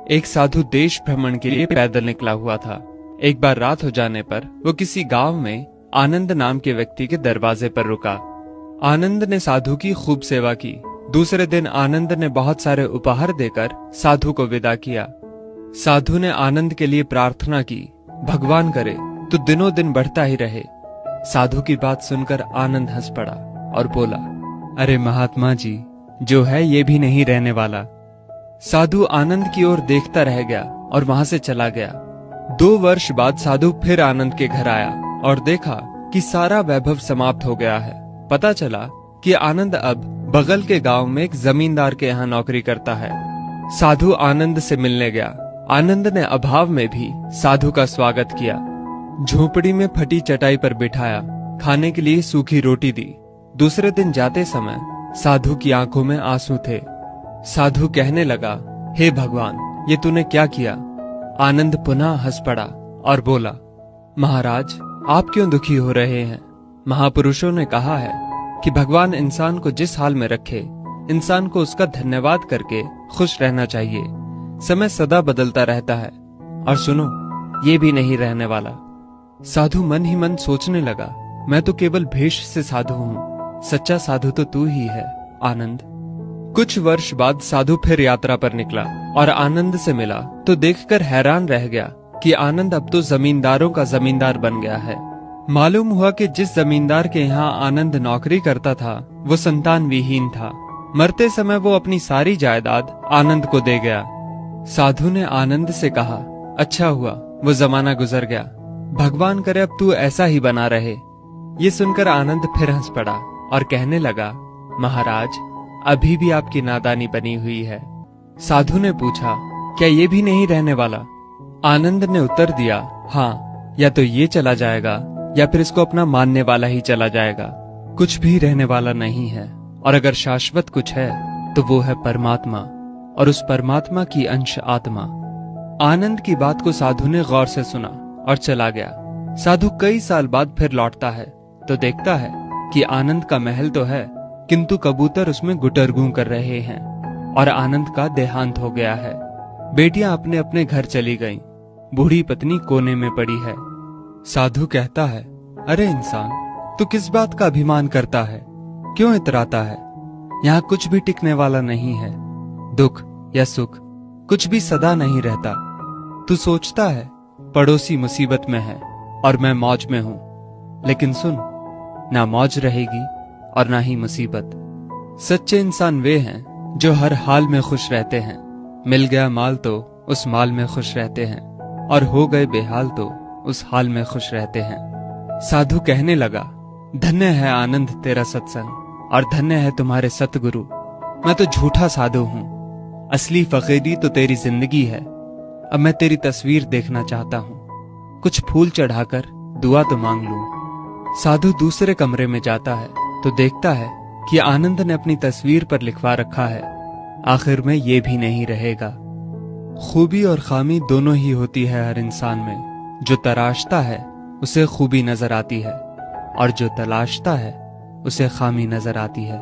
एक साधु देश भ्रमण के लिए पैदल निकला हुआ था। एक बार रात हो जाने पर वो किसी गांव में आनंद नाम के व्यक्ति के दरवाजे पर रुका। आनंद ने साधु की खूब सेवा की। दूसरे दिन आनंद ने बहुत सारे उपहार देकर साधु को विदा किया। साधु ने आनंद के लिए प्रार्थना की, भगवान करे तू दिनों दिन बढ़ता ही रहे। साधु की बात सुनकर आनंद हंस पड़ा और बोला, अरे महात्मा जी, जो है ये भी नहीं रहने वाला। साधु आनंद की ओर देखता रह गया और वहां से चला गया। 2 वर्ष बाद साधु फिर आनंद के घर आया और देखा कि सारा वैभव समाप्त हो गया है। पता चला कि आनंद अब बगल के गांव में एक जमींदार के यहाँ नौकरी करता है। साधु आनंद से मिलने गया। आनंद ने अभाव में भी साधु का स्वागत किया। झोपड़ी में फटी चटाई पर बिठाया, खाने के लिए सूखी रोटी दी। दूसरे दिन जाते समय साधु की आंखों में आंसू थे। साधु कहने लगा, हे भगवान, ये तूने क्या किया? आनंद पुनः हंस पड़ा और बोला, महाराज, आप क्यों दुखी हो रहे हैं? महापुरुषों ने कहा है कि भगवान इंसान को जिस हाल में रखे, इंसान को उसका धन्यवाद करके खुश रहना चाहिए। समय सदा बदलता रहता है और सुनो, ये भी नहीं रहने वाला। साधु मन ही मन सोचने लगा, मैं तो केवल भेष से साधु हूँ, सच्चा साधु तो तू ही है आनंद। कुछ वर्ष बाद साधु फिर यात्रा पर निकला और आनंद से मिला तो देखकर हैरान रह गया कि आनंद अब तो जमींदारों का जमींदार बन गया है। मालूम हुआ कि जिस जमींदार के यहाँ आनंद नौकरी करता था वो संतान विहीन था। मरते समय वो अपनी सारी जायदाद आनंद को दे गया। साधु ने आनंद से कहा, अच्छा हुआ वो जमाना गुजर गया, भगवान करे अब तू ऐसा ही बना रहे। ये सुनकर आनंद फिर हंस पड़ा और कहने लगा, महाराज, अभी भी आपकी नादानी बनी हुई है। साधु ने पूछा, क्या ये भी नहीं रहने वाला? आनंद ने उत्तर दिया, हाँ, या तो ये चला जाएगा या फिर इसको अपना मानने वाला ही चला जाएगा। कुछ भी रहने वाला नहीं है, और अगर शाश्वत कुछ है तो वो है परमात्मा, और उस परमात्मा की अंश आत्मा। आनंद की बात को साधु ने गौर से सुना और चला गया। साधु कई साल बाद फिर लौटता है तो देखता है कि आनंद का महल तो है, किंतु कबूतर उसमें गुटरगू कर रहे हैं और आनंद का देहांत हो गया है। बेटियां अपने अपने घर चली गईं, बूढ़ी पत्नी कोने में पड़ी है। साधु कहता है, अरे इंसान, तू किस बात का अभिमान करता है? क्यों इतराता है? यहाँ कुछ भी टिकने वाला नहीं है। दुख या सुख कुछ भी सदा नहीं रहता। तू सोचता है पड़ोसी मुसीबत में है और मैं मौज में हूं, लेकिन सुन, ना मौज रहेगी और ना ही मुसीबत। सच्चे इंसान वे हैं जो हर हाल में खुश रहते हैं। मिल गया माल तो उस माल में खुश रहते हैं, और हो गए बेहाल तो उस हाल में खुश रहते हैं। साधु कहने लगा, धन्य है आनंद तेरा सत्संग, और धन्य है तुम्हारे सतगुरु। मैं तो झूठा साधु हूँ, असली फकीरी तो तेरी जिंदगी है। अब मैं तेरी तस्वीर देखना चाहता हूँ, कुछ फूल चढ़ाकर दुआ तो मांग लूं। साधु दूसरे कमरे में जाता है तो देखता है कि आनंद ने अपनी तस्वीर पर लिखवा रखा है, आखिर में ये भी नहीं रहेगा। खूबी और खामी दोनों ही होती है हर इंसान में। जो तराशता है उसे खूबी नजर आती है, और जो तलाशता है उसे खामी नजर आती है।